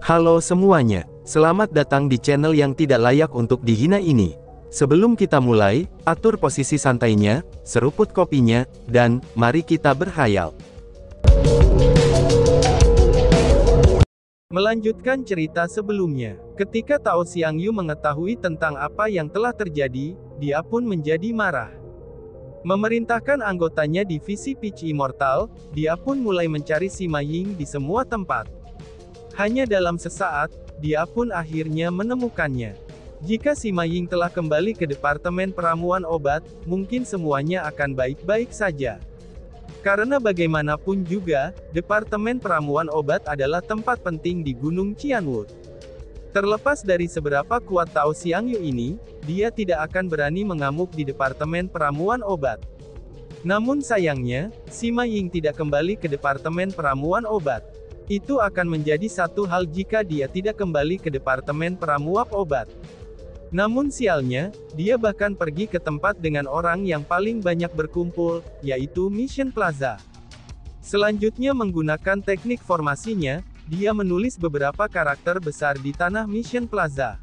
Halo semuanya, selamat datang di channel yang tidak layak untuk dihina ini. Sebelum kita mulai, atur posisi santainya, seruput kopinya, dan mari kita berhayal. Melanjutkan cerita sebelumnya, ketika Tao Xiangyu mengetahui tentang apa yang telah terjadi, dia pun menjadi marah. Memerintahkan anggotanya divisi Peach Immortal, dia pun mulai mencari Sima Ying di semua tempat. Hanya dalam sesaat, dia pun akhirnya menemukannya. Jika Sima Ying telah kembali ke Departemen Peramuan Obat, mungkin semuanya akan baik-baik saja. Karena bagaimanapun juga, Departemen Peramuan Obat adalah tempat penting di Gunung Qianwood. Terlepas dari seberapa kuat Tao Xiangyu ini, dia tidak akan berani mengamuk di Departemen Peramuan Obat. Namun sayangnya, Sima Ying tidak kembali ke Departemen Peramuan Obat. Itu akan menjadi satu hal jika dia tidak kembali ke Departemen Peramuan Obat. Namun sialnya, dia bahkan pergi ke tempat dengan orang yang paling banyak berkumpul, yaitu Mission Plaza. Selanjutnya menggunakan teknik formasinya, dia menulis beberapa karakter besar di tanah Mission Plaza.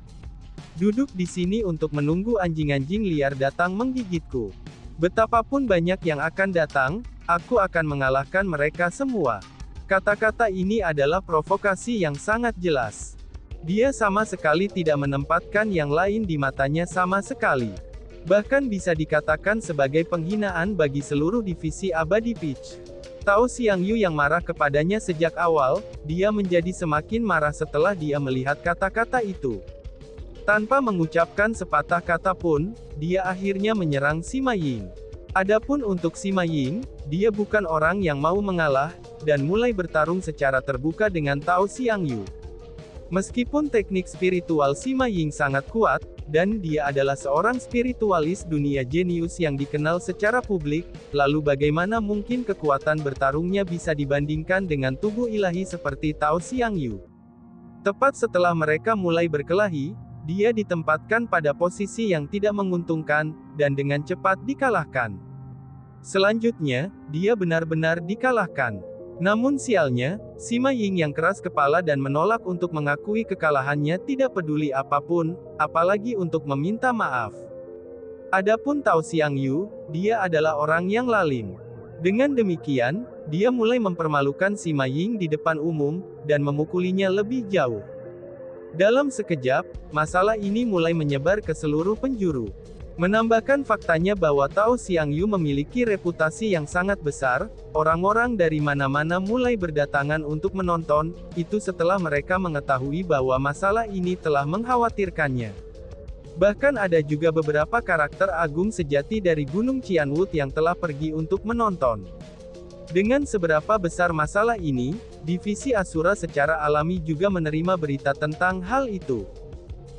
Duduk di sini untuk menunggu anjing-anjing liar datang menggigitku. Betapapun banyak yang akan datang, aku akan mengalahkan mereka semua. Kata-kata ini adalah provokasi yang sangat jelas. Dia sama sekali tidak menempatkan yang lain di matanya sama sekali. Bahkan bisa dikatakan sebagai penghinaan bagi seluruh divisi Abadi Peach. Tao Xiangyu yang marah kepadanya sejak awal, dia menjadi semakin marah setelah dia melihat kata-kata itu. Tanpa mengucapkan sepatah kata pun, dia akhirnya menyerang Sima Ying. Adapun untuk Sima Ying, dia bukan orang yang mau mengalah, dan mulai bertarung secara terbuka dengan Tao Xiangyu. Meskipun teknik spiritual Sima Ying sangat kuat, dan dia adalah seorang spiritualis dunia jenius yang dikenal secara publik, lalu bagaimana mungkin kekuatan bertarungnya bisa dibandingkan dengan tubuh ilahi seperti Tao Xiangyu? Tepat setelah mereka mulai berkelahi, dia ditempatkan pada posisi yang tidak menguntungkan, dan dengan cepat dikalahkan. Selanjutnya, dia benar-benar dikalahkan. Namun sialnya, Sima Ying yang keras kepala dan menolak untuk mengakui kekalahannya tidak peduli apapun, apalagi untuk meminta maaf. Adapun Tao Xiangyu, dia adalah orang yang lalim. Dengan demikian, dia mulai mempermalukan Sima Ying di depan umum, dan memukulinya lebih jauh. Dalam sekejap, masalah ini mulai menyebar ke seluruh penjuru. Menambahkan faktanya bahwa Tao Xiangyu memiliki reputasi yang sangat besar, orang-orang dari mana-mana mulai berdatangan untuk menonton, itu setelah mereka mengetahui bahwa masalah ini telah mengkhawatirkannya. Bahkan ada juga beberapa karakter agung sejati dari Gunung Qianwood yang telah pergi untuk menonton. Dengan seberapa besar masalah ini, divisi Asura secara alami juga menerima berita tentang hal itu.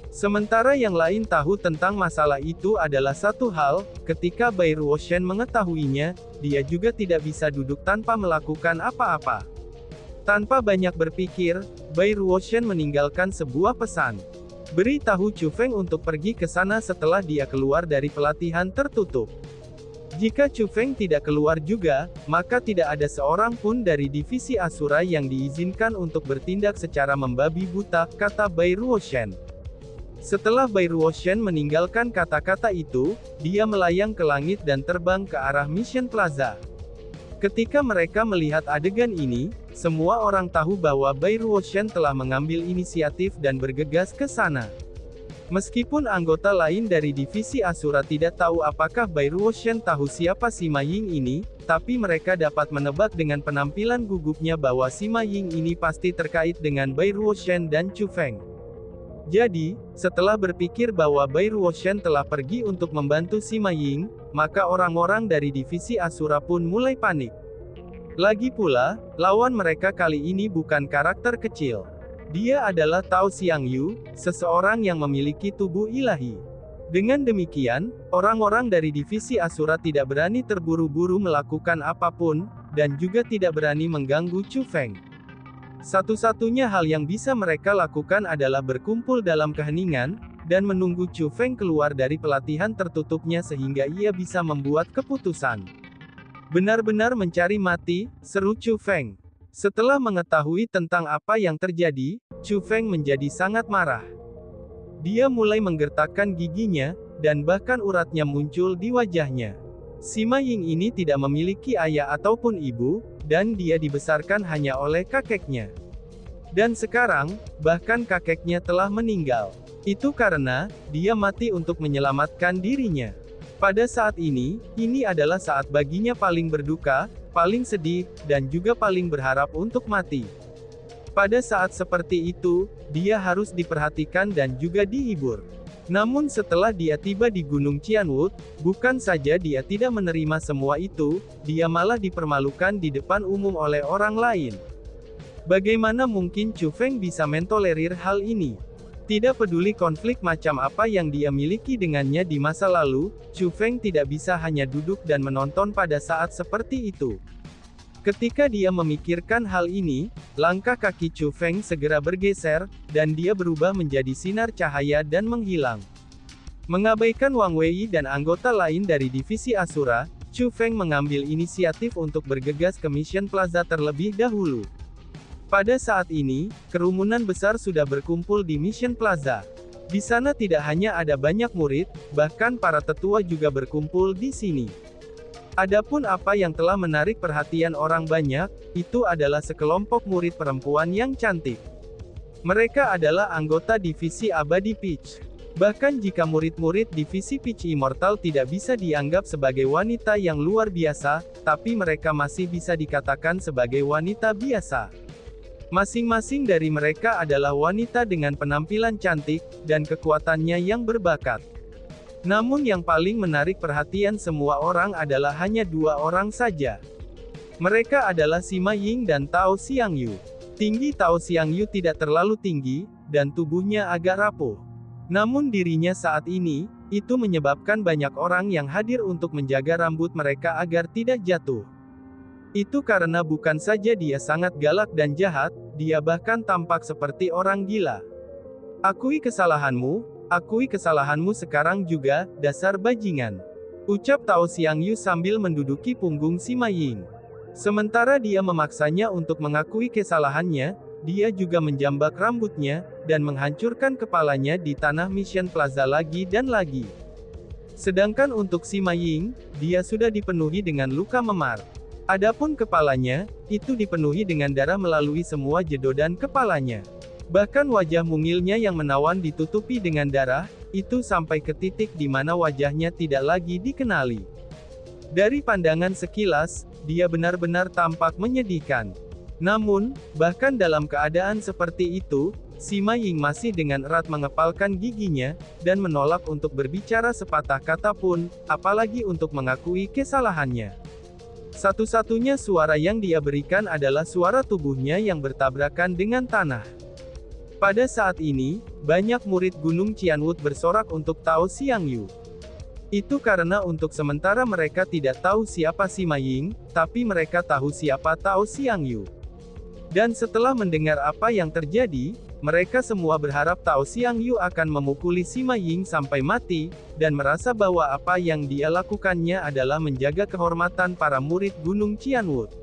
Sementara yang lain tahu tentang masalah itu adalah satu hal, ketika Bai Ruoshen mengetahuinya, dia juga tidak bisa duduk tanpa melakukan apa-apa. Tanpa banyak berpikir, Bai Ruoshen meninggalkan sebuah pesan. Beritahu Chu Feng untuk pergi ke sana setelah dia keluar dari pelatihan tertutup. Jika Chu Feng tidak keluar juga, maka tidak ada seorang pun dari divisi Asura yang diizinkan untuk bertindak secara membabi buta, kata Bai Ruoshen. Setelah Bai Ruoshen meninggalkan kata-kata itu, dia melayang ke langit dan terbang ke arah Mission Plaza. Ketika mereka melihat adegan ini, semua orang tahu bahwa Bai Ruoshen telah mengambil inisiatif dan bergegas ke sana. Meskipun anggota lain dari divisi Asura tidak tahu apakah Bai Ruoshen tahu siapa Sima Ying ini, tapi mereka dapat menebak dengan penampilan gugupnya bahwa Sima Ying ini pasti terkait dengan Bai Ruoshen dan Chu Feng. Jadi, setelah berpikir bahwa Bai Ruoshen telah pergi untuk membantu Sima Ying, maka orang-orang dari divisi Asura pun mulai panik. Lagi pula, lawan mereka kali ini bukan karakter kecil. Dia adalah Tao Xiangyu, seseorang yang memiliki tubuh ilahi. Dengan demikian, orang-orang dari divisi Asura tidak berani terburu-buru melakukan apapun, dan juga tidak berani mengganggu Chu Feng. Satu-satunya hal yang bisa mereka lakukan adalah berkumpul dalam keheningan, dan menunggu Chu Feng keluar dari pelatihan tertutupnya sehingga ia bisa membuat keputusan. Benar-benar mencari mati, seru Chu Feng. Setelah mengetahui tentang apa yang terjadi, Chu Feng menjadi sangat marah. Dia mulai menggertakkan giginya, dan bahkan uratnya muncul di wajahnya. Sima Ying ini tidak memiliki ayah ataupun ibu, dan dia dibesarkan hanya oleh kakeknya. Dan sekarang, bahkan kakeknya telah meninggal. Itu karena, dia mati untuk menyelamatkan dirinya. Pada saat ini adalah saat baginya paling berduka, paling sedih, dan juga paling berharap untuk mati. Pada saat seperti itu, dia harus diperhatikan dan juga dihibur. Namun setelah dia tiba di Gunung Qianwood, bukan saja dia tidak menerima semua itu, dia malah dipermalukan di depan umum oleh orang lain. Bagaimana mungkin Chu Feng bisa mentolerir hal ini? Tidak peduli konflik macam apa yang dia miliki dengannya di masa lalu, Chu Feng tidak bisa hanya duduk dan menonton pada saat seperti itu. Ketika dia memikirkan hal ini, langkah kaki Chu Feng segera bergeser, dan dia berubah menjadi sinar cahaya dan menghilang. Mengabaikan Wang Wei dan anggota lain dari divisi Asura, Chu Feng mengambil inisiatif untuk bergegas ke Mission Plaza terlebih dahulu. Pada saat ini, kerumunan besar sudah berkumpul di Mission Plaza. Di sana tidak hanya ada banyak murid, bahkan para tetua juga berkumpul di sini. Adapun apa yang telah menarik perhatian orang banyak, itu adalah sekelompok murid perempuan yang cantik. Mereka adalah anggota divisi Abadi Peach. Bahkan jika murid-murid divisi Peach Immortal tidak bisa dianggap sebagai wanita yang luar biasa, tapi mereka masih bisa dikatakan sebagai wanita biasa. Masing-masing dari mereka adalah wanita dengan penampilan cantik, dan kekuatannya yang berbakat. Namun yang paling menarik perhatian semua orang adalah hanya dua orang saja. Mereka adalah Sima Ying dan Tao Xiangyu. Tinggi Tao Xiangyu tidak terlalu tinggi, dan tubuhnya agak rapuh. Namun dirinya saat ini, itu menyebabkan banyak orang yang hadir untuk menjaga rambut mereka agar tidak jatuh. Itu karena bukan saja dia sangat galak dan jahat, dia bahkan tampak seperti orang gila. Akui kesalahanmu sekarang juga, dasar bajingan. Ucap Tao Xiangyu sambil menduduki punggung Sima Ying. Sementara dia memaksanya untuk mengakui kesalahannya, dia juga menjambak rambutnya, dan menghancurkan kepalanya di tanah Mission Plaza lagi dan lagi. Sedangkan untuk Sima Ying, dia sudah dipenuhi dengan luka memar. Adapun kepalanya, itu dipenuhi dengan darah melalui semua jedodan kepalanya. Bahkan wajah mungilnya yang menawan ditutupi dengan darah, itu sampai ke titik di mana wajahnya tidak lagi dikenali. Dari pandangan sekilas, dia benar-benar tampak menyedihkan. Namun, bahkan dalam keadaan seperti itu, Sima Ying masih dengan erat mengepalkan giginya, dan menolak untuk berbicara sepatah kata pun, apalagi untuk mengakui kesalahannya. Satu-satunya suara yang dia berikan adalah suara tubuhnya yang bertabrakan dengan tanah. Pada saat ini, banyak murid Gunung Qianwood bersorak untuk Tao Xiangyu. Itu karena untuk sementara mereka tidak tahu siapa Sima Ying, tapi mereka tahu siapa Tao Xiangyu. Dan setelah mendengar apa yang terjadi, mereka semua berharap Tao Xiangyu akan memukuli Sima Ying sampai mati, dan merasa bahwa apa yang dia lakukannya adalah menjaga kehormatan para murid Gunung Qianwood.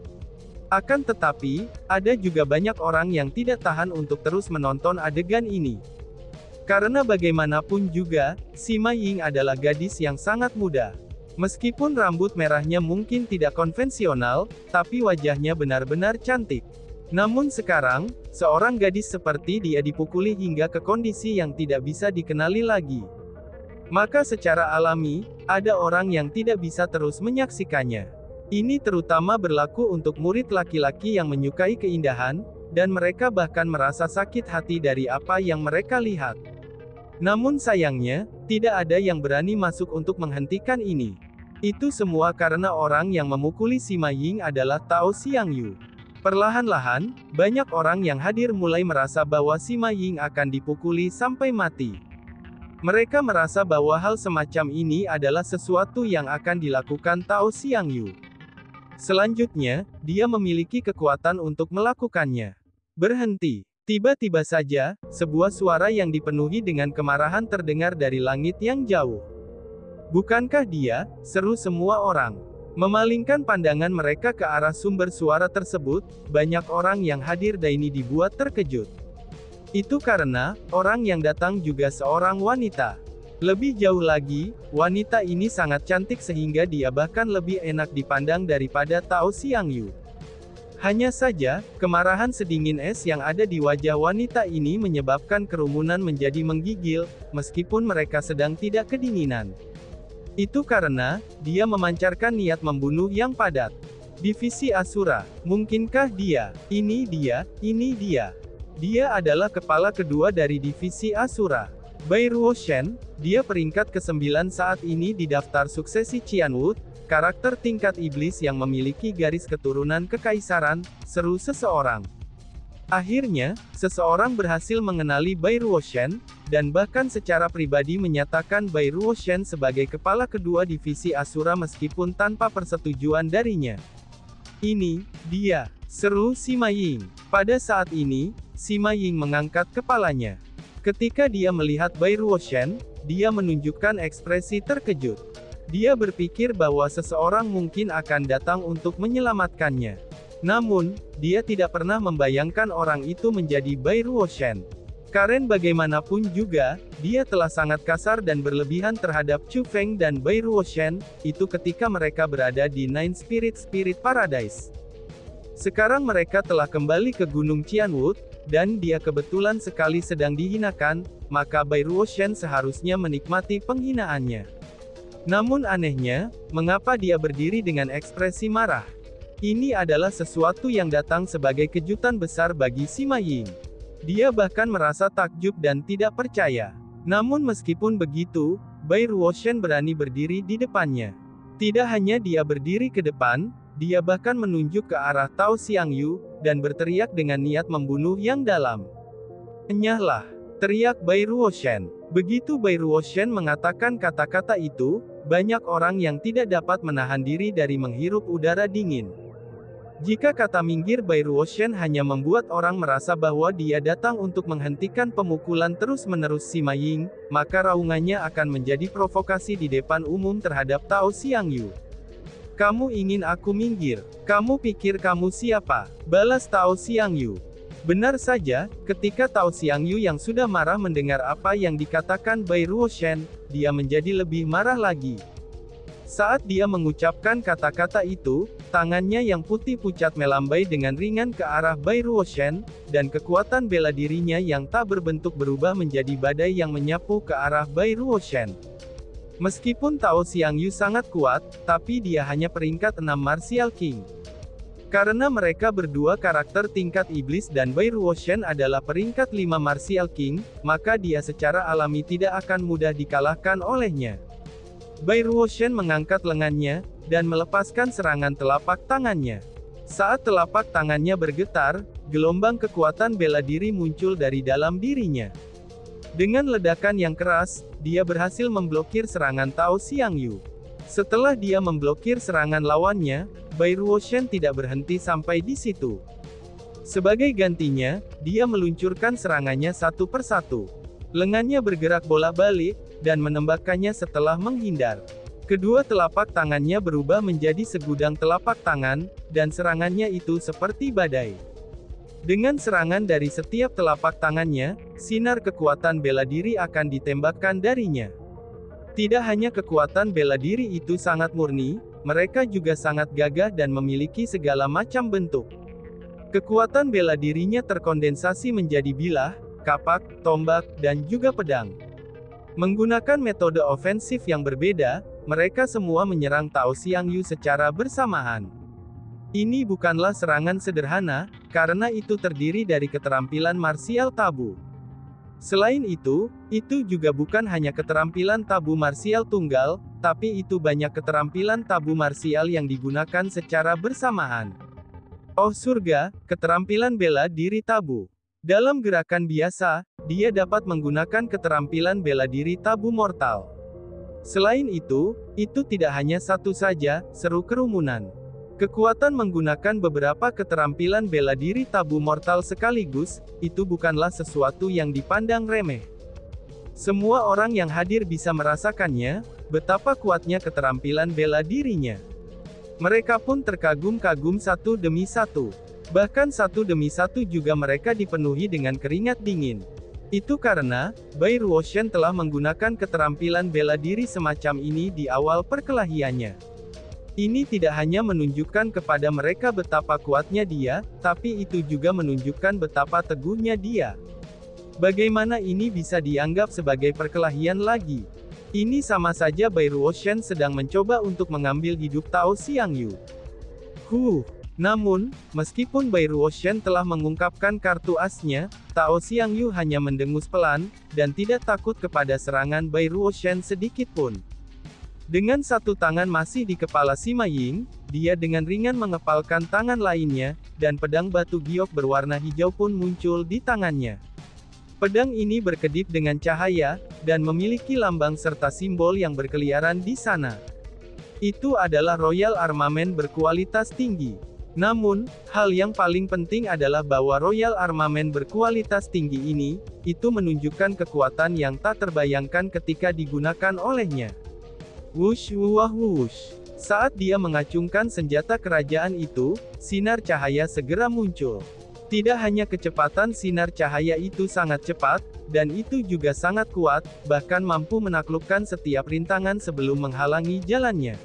Akan tetapi, ada juga banyak orang yang tidak tahan untuk terus menonton adegan ini. Karena bagaimanapun juga, Sima Ying adalah gadis yang sangat muda. Meskipun rambut merahnya mungkin tidak konvensional, tapi wajahnya benar-benar cantik. Namun sekarang, seorang gadis seperti dia dipukuli hingga ke kondisi yang tidak bisa dikenali lagi. Maka secara alami, ada orang yang tidak bisa terus menyaksikannya. Ini terutama berlaku untuk murid laki-laki yang menyukai keindahan, dan mereka bahkan merasa sakit hati dari apa yang mereka lihat. Namun sayangnya, tidak ada yang berani masuk untuk menghentikan ini. Itu semua karena orang yang memukuli Sima Ying adalah Tao Xiangyu. Perlahan-lahan, banyak orang yang hadir mulai merasa bahwa Sima Ying akan dipukuli sampai mati. Mereka merasa bahwa hal semacam ini adalah sesuatu yang akan dilakukan Tao Xiangyu. Selanjutnya, dia memiliki kekuatan untuk melakukannya. Berhenti. Tiba-tiba saja, sebuah suara yang dipenuhi dengan kemarahan terdengar dari langit yang jauh. Bukankah dia? Seru semua orang. Memalingkan pandangan mereka ke arah sumber suara tersebut, banyak orang yang hadir dan ini dibuat terkejut. Itu karena, orang yang datang juga seorang wanita. Lebih jauh lagi, wanita ini sangat cantik sehingga dia bahkan lebih enak dipandang daripada Tao Xiangyu. Hanya saja, kemarahan sedingin es yang ada di wajah wanita ini menyebabkan kerumunan menjadi menggigil, meskipun mereka sedang tidak kedinginan. Itu karena, dia memancarkan niat membunuh yang padat. Divisi Asura, mungkinkah dia? Ini dia. Dia adalah kepala kedua dari divisi Asura. Bai Ruoshen, dia peringkat ke-9 saat ini di daftar suksesi Qianwu, karakter tingkat iblis yang memiliki garis keturunan kekaisaran, seru seseorang. Akhirnya, seseorang berhasil mengenali Bai Ruoshen, dan bahkan secara pribadi menyatakan Bai Ruoshen sebagai kepala kedua divisi Asura meskipun tanpa persetujuan darinya. Ini, dia, seru Sima Ying. Pada saat ini, Sima Ying mengangkat kepalanya. Ketika dia melihat Bai Ruoshen, dia menunjukkan ekspresi terkejut. Dia berpikir bahwa seseorang mungkin akan datang untuk menyelamatkannya. Namun, dia tidak pernah membayangkan orang itu menjadi Bai Ruoshen. Karena bagaimanapun juga, dia telah sangat kasar dan berlebihan terhadap Chu Feng dan Bai Ruoshen, itu ketika mereka berada di Nine Spirit Paradise. Sekarang mereka telah kembali ke Gunung Qianwu, dan dia kebetulan sekali sedang dihinakan, maka Bai Ruoshen seharusnya menikmati penghinaannya. Namun anehnya, mengapa dia berdiri dengan ekspresi marah? Ini adalah sesuatu yang datang sebagai kejutan besar bagi Sima Ying. Dia bahkan merasa takjub dan tidak percaya. Namun meskipun begitu, Bai Ruoshen berani berdiri di depannya. Tidak hanya dia berdiri ke depan, dia bahkan menunjuk ke arah Tao Xiangyu, dan berteriak dengan niat membunuh yang dalam. "Enyahlah!" teriak Bai Ruoshen. Begitu Bai Ruoshen mengatakan kata-kata itu, banyak orang yang tidak dapat menahan diri dari menghirup udara dingin. Jika kata minggir Bai Ruoshen hanya membuat orang merasa bahwa dia datang untuk menghentikan pemukulan terus-menerus Sima Ying, maka raungannya akan menjadi provokasi di depan umum terhadap Tao Xiangyu. "Kamu ingin aku minggir? Kamu pikir kamu siapa?" balas Tao Xiangyu. Benar saja, ketika Tao Xiangyu yang sudah marah mendengar apa yang dikatakan Bai Ruoshen, dia menjadi lebih marah lagi. Saat dia mengucapkan kata-kata itu, tangannya yang putih pucat melambai dengan ringan ke arah Bai Ruoshen, dan kekuatan bela dirinya yang tak berbentuk berubah menjadi badai yang menyapu ke arah Bai Ruoshen. Meskipun Tao Xiangyu sangat kuat, tapi dia hanya peringkat 6 Martial King. Karena mereka berdua karakter tingkat iblis dan Bai Ruoshen adalah peringkat 5 Martial King, maka dia secara alami tidak akan mudah dikalahkan olehnya. Bai Ruoshen mengangkat lengannya, dan melepaskan serangan telapak tangannya. Saat telapak tangannya bergetar, gelombang kekuatan bela diri muncul dari dalam dirinya. Dengan ledakan yang keras, dia berhasil memblokir serangan Tao Xiangyu. Setelah dia memblokir serangan lawannya, Bai Ruoshen tidak berhenti sampai di situ. Sebagai gantinya, dia meluncurkan serangannya satu persatu. Lengannya bergerak bolak-balik, dan menembakkannya setelah menghindar. Kedua telapak tangannya berubah menjadi segudang telapak tangan, dan serangannya itu seperti badai. Dengan serangan dari setiap telapak tangannya, sinar kekuatan bela diri akan ditembakkan darinya. Tidak hanya kekuatan bela diri itu sangat murni, mereka juga sangat gagah dan memiliki segala macam bentuk. Kekuatan bela dirinya terkondensasi menjadi bilah, kapak, tombak, dan juga pedang. Menggunakan metode ofensif yang berbeda, mereka semua menyerang Tao Xiangyu secara bersamaan. Ini bukanlah serangan sederhana, karena itu terdiri dari keterampilan marsial tabu. Selain itu juga bukan hanya keterampilan tabu marsial tunggal, tapi itu banyak keterampilan tabu marsial yang digunakan secara bersamaan. Oh surga, keterampilan bela diri tabu. Dalam gerakan biasa, dia dapat menggunakan keterampilan bela diri tabu mortal. Selain itu tidak hanya satu saja, seru kerumunan. Kekuatan menggunakan beberapa keterampilan bela diri tabu mortal sekaligus, itu bukanlah sesuatu yang dipandang remeh. Semua orang yang hadir bisa merasakannya, betapa kuatnya keterampilan bela dirinya. Mereka pun terkagum-kagum satu demi satu. Bahkan satu demi satu juga mereka dipenuhi dengan keringat dingin. Itu karena, Bai Ruoshan telah menggunakan keterampilan bela diri semacam ini di awal perkelahiannya. Ini tidak hanya menunjukkan kepada mereka betapa kuatnya dia, tapi itu juga menunjukkan betapa teguhnya dia. Bagaimana ini bisa dianggap sebagai perkelahian lagi? Ini sama saja Bai Ruoshan sedang mencoba untuk mengambil hidup Tao Xiangyu. Namun, meskipun Bai Ruoshan telah mengungkapkan kartu asnya, Tao Xiangyu hanya mendengus pelan, dan tidak takut kepada serangan Bai Ruoshan sedikit pun. Dengan satu tangan masih di kepala Sima Ying, dia dengan ringan mengepalkan tangan lainnya, dan pedang batu giok berwarna hijau pun muncul di tangannya. Pedang ini berkedip dengan cahaya, dan memiliki lambang serta simbol yang berkeliaran di sana. Itu adalah Royal Armament berkualitas tinggi. Namun, hal yang paling penting adalah bahwa Royal Armament berkualitas tinggi ini, itu menunjukkan kekuatan yang tak terbayangkan ketika digunakan olehnya. Wush wuah wush. Saat dia mengacungkan senjata kerajaan itu, sinar cahaya segera muncul. Tidak hanya kecepatan sinar cahaya itu sangat cepat, dan itu juga sangat kuat, bahkan mampu menaklukkan setiap rintangan sebelum menghalangi jalannya.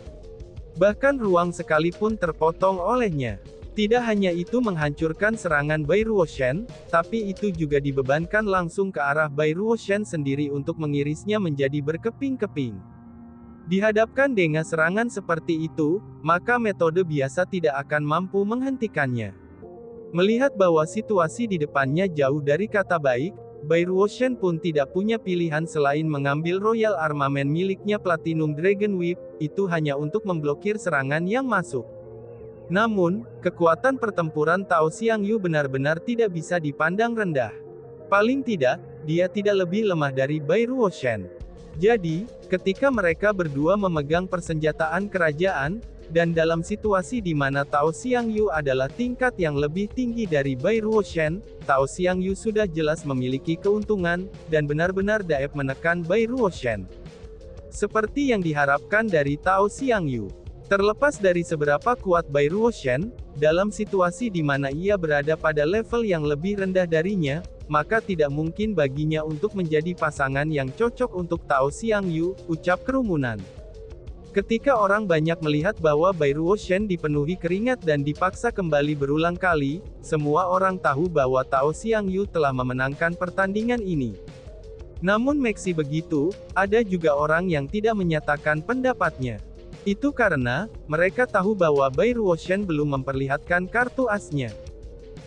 Bahkan ruang sekalipun terpotong olehnya. Tidak hanya itu menghancurkan serangan Bai Ruoshan, tapi itu juga dibebankan langsung ke arah Bai Ruoshan sendiri untuk mengirisnya menjadi berkeping-keping. Dihadapkan dengan serangan seperti itu, maka metode biasa tidak akan mampu menghentikannya. Melihat bahwa situasi di depannya jauh dari kata baik, Bai Ruoshan pun tidak punya pilihan selain mengambil Royal Armament miliknya Platinum Dragon Whip, itu hanya untuk memblokir serangan yang masuk. Namun, kekuatan pertempuran Tao Xiangyu benar-benar tidak bisa dipandang rendah. Paling tidak, dia tidak lebih lemah dari Bai Ruoshan. Jadi, ketika mereka berdua memegang persenjataan kerajaan, dan dalam situasi di mana Tao Xiangyu adalah tingkat yang lebih tinggi dari Bai Ruoshan, Tao Xiangyu sudah jelas memiliki keuntungan, dan benar-benar dapat menekan Bai Ruoshan. Seperti yang diharapkan dari Tao Xiangyu. Terlepas dari seberapa kuat Bai Ruoshan, dalam situasi di mana ia berada pada level yang lebih rendah darinya, maka tidak mungkin baginya untuk menjadi pasangan yang cocok untuk Tao Xiangyu, ucap kerumunan. Ketika orang banyak melihat bahwa Bai Ruoshan dipenuhi keringat dan dipaksa kembali berulang kali, semua orang tahu bahwa Tao Xiangyu telah memenangkan pertandingan ini. Namun meski begitu, ada juga orang yang tidak menyatakan pendapatnya. Itu karena, mereka tahu bahwa Bai Ruoshan belum memperlihatkan kartu asnya.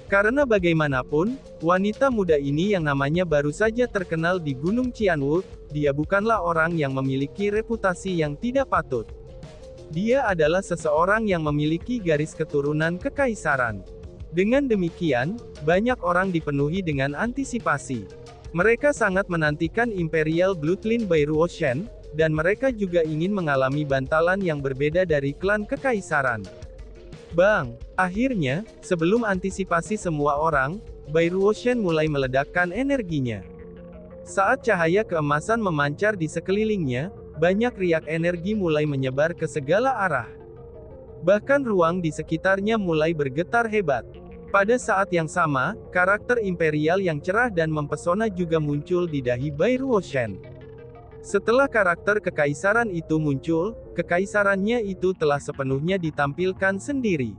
Karena bagaimanapun, wanita muda ini yang namanya baru saja terkenal di Gunung Qianwu, dia bukanlah orang yang memiliki reputasi yang tidak patut. Dia adalah seseorang yang memiliki garis keturunan kekaisaran. Dengan demikian, banyak orang dipenuhi dengan antisipasi. Mereka sangat menantikan Imperial Bloodline Bai Ruoshan, dan mereka juga ingin mengalami bantalan yang berbeda dari klan kekaisaran. Bang! Akhirnya, sebelum antisipasi semua orang, Bai Ruoshan mulai meledakkan energinya. Saat cahaya keemasan memancar di sekelilingnya, banyak riak energi mulai menyebar ke segala arah. Bahkan ruang di sekitarnya mulai bergetar hebat. Pada saat yang sama, karakter imperial yang cerah dan mempesona juga muncul di dahi Bai Ruoshan. Setelah karakter kekaisaran itu muncul, kekaisarannya itu telah sepenuhnya ditampilkan sendiri.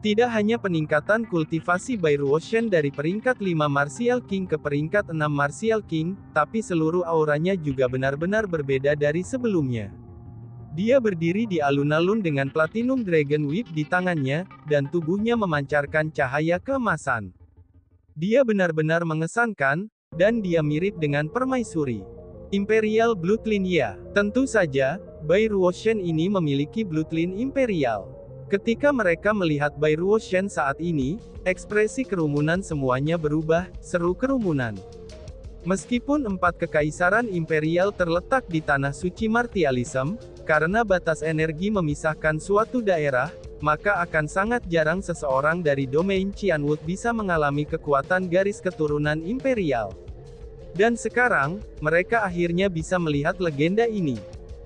Tidak hanya peningkatan kultivasi Bai Ruoshan dari peringkat 5 Martial King ke peringkat 6 Martial King, tapi seluruh auranya juga benar-benar berbeda dari sebelumnya. Dia berdiri di alun-alun dengan Platinum Dragon Whip di tangannya, dan tubuhnya memancarkan cahaya keemasan. Dia benar-benar mengesankan, dan dia mirip dengan permaisuri. Imperial Bloodline ya, tentu saja, Bai Ruoshan ini memiliki Bloodline Imperial. Ketika mereka melihat Bai Ruoshan saat ini, ekspresi kerumunan semuanya berubah, seru kerumunan. Meskipun 4 kekaisaran imperial terletak di tanah suci martialism, karena batas energi memisahkan suatu daerah, maka akan sangat jarang seseorang dari domain Qianwu bisa mengalami kekuatan garis keturunan imperial. Dan sekarang, mereka akhirnya bisa melihat legenda ini.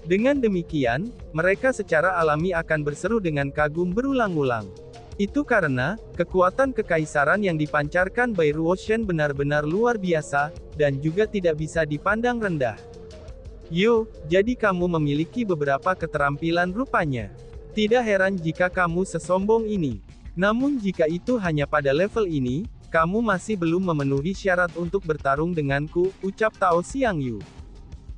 Dengan demikian, mereka secara alami akan berseru dengan kagum berulang-ulang. Itu karena, kekuatan kekaisaran yang dipancarkan By Ruoshan benar-benar luar biasa, dan juga tidak bisa dipandang rendah. Yo, jadi kamu memiliki beberapa keterampilan rupanya. Tidak heran jika kamu sesombong ini. Namun jika itu hanya pada level ini, kamu masih belum memenuhi syarat untuk bertarung denganku, ucap Tao Xiangyu.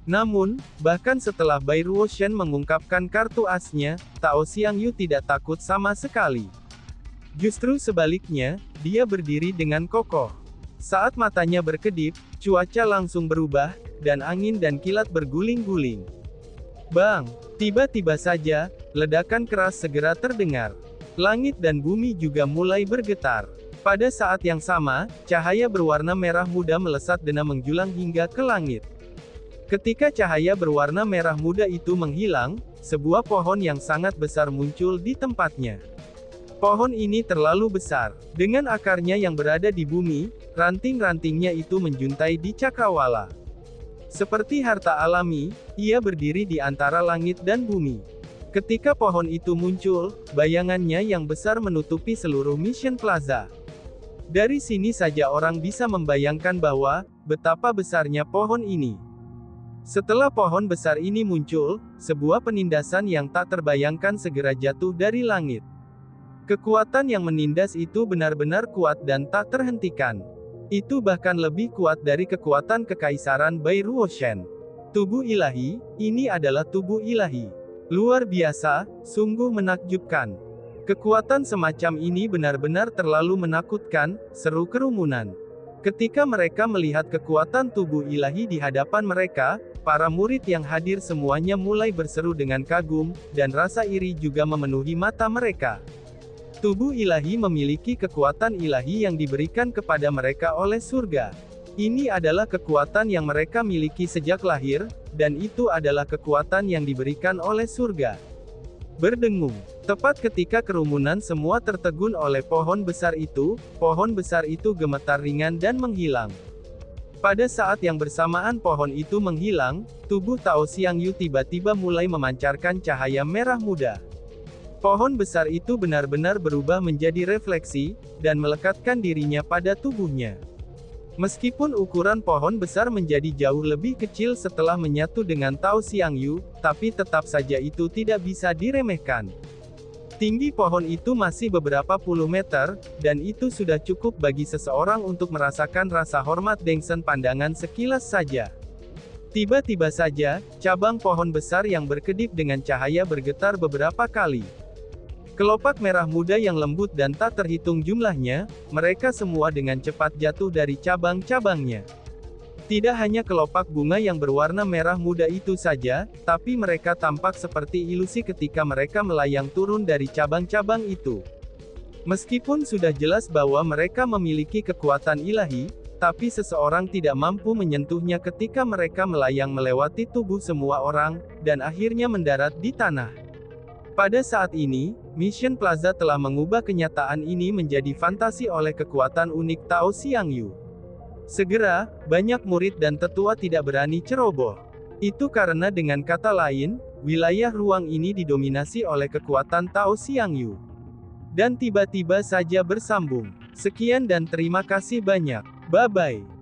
Namun, bahkan setelah By Ruoshan mengungkapkan kartu asnya, Tao Xiangyu tidak takut sama sekali. Justru sebaliknya, dia berdiri dengan kokoh. Saat matanya berkedip, cuaca langsung berubah, dan angin dan kilat berguling-guling. Bang! Tiba-tiba saja, ledakan keras segera terdengar. Langit dan bumi juga mulai bergetar. Pada saat yang sama, cahaya berwarna merah muda melesat dan menjulang hingga ke langit. Ketika cahaya berwarna merah muda itu menghilang, sebuah pohon yang sangat besar muncul di tempatnya. Pohon ini terlalu besar. Dengan akarnya yang berada di bumi, ranting-rantingnya itu menjuntai di cakrawala. Seperti harta alami, ia berdiri di antara langit dan bumi. Ketika pohon itu muncul, bayangannya yang besar menutupi seluruh Mission Plaza. Dari sini saja orang bisa membayangkan bahwa, betapa besarnya pohon ini. Setelah pohon besar ini muncul, sebuah penindasan yang tak terbayangkan segera jatuh dari langit. Kekuatan yang menindas itu benar-benar kuat dan tak terhentikan. Itu bahkan lebih kuat dari kekuatan kekaisaran By Ruoshan. Tubuh ilahi, ini adalah tubuh ilahi. Luar biasa, sungguh menakjubkan. Kekuatan semacam ini benar-benar terlalu menakutkan, seru kerumunan. Ketika mereka melihat kekuatan tubuh ilahi di hadapan mereka, para murid yang hadir semuanya mulai berseru dengan kagum, dan rasa iri juga memenuhi mata mereka. Tubuh ilahi memiliki kekuatan ilahi yang diberikan kepada mereka oleh surga. Ini adalah kekuatan yang mereka miliki sejak lahir, dan itu adalah kekuatan yang diberikan oleh surga. Berdengung. Tepat ketika kerumunan semua tertegun oleh pohon besar itu gemetar ringan dan menghilang. Pada saat yang bersamaan pohon itu menghilang, tubuh Tao Xiangyu tiba-tiba mulai memancarkan cahaya merah muda. Pohon besar itu benar-benar berubah menjadi refleksi, dan melekatkan dirinya pada tubuhnya. Meskipun ukuran pohon besar menjadi jauh lebih kecil setelah menyatu dengan Tao Xiangyu, tapi tetap saja itu tidak bisa diremehkan. Tinggi pohon itu masih beberapa puluh meter, dan itu sudah cukup bagi seseorang untuk merasakan rasa hormat Dengsen pandangan sekilas saja. Tiba-tiba saja, cabang pohon besar yang berkedip dengan cahaya bergetar beberapa kali. Kelopak merah muda yang lembut dan tak terhitung jumlahnya, mereka semua dengan cepat jatuh dari cabang-cabangnya. Tidak hanya kelopak bunga yang berwarna merah muda itu saja, tapi mereka tampak seperti ilusi ketika mereka melayang turun dari cabang-cabang itu. Meskipun sudah jelas bahwa mereka memiliki kekuatan ilahi, tapi seseorang tidak mampu menyentuhnya ketika mereka melayang melewati tubuh semua orang, dan akhirnya mendarat di tanah. Pada saat ini, Mission Plaza telah mengubah kenyataan ini menjadi fantasi oleh kekuatan unik Tao Xiangyu. Segera, banyak murid dan tetua tidak berani ceroboh. Itu karena dengan kata lain, wilayah ruang ini didominasi oleh kekuatan Tao Xiangyu. Dan tiba-tiba saja bersambung. Sekian dan terima kasih banyak. Bye-bye.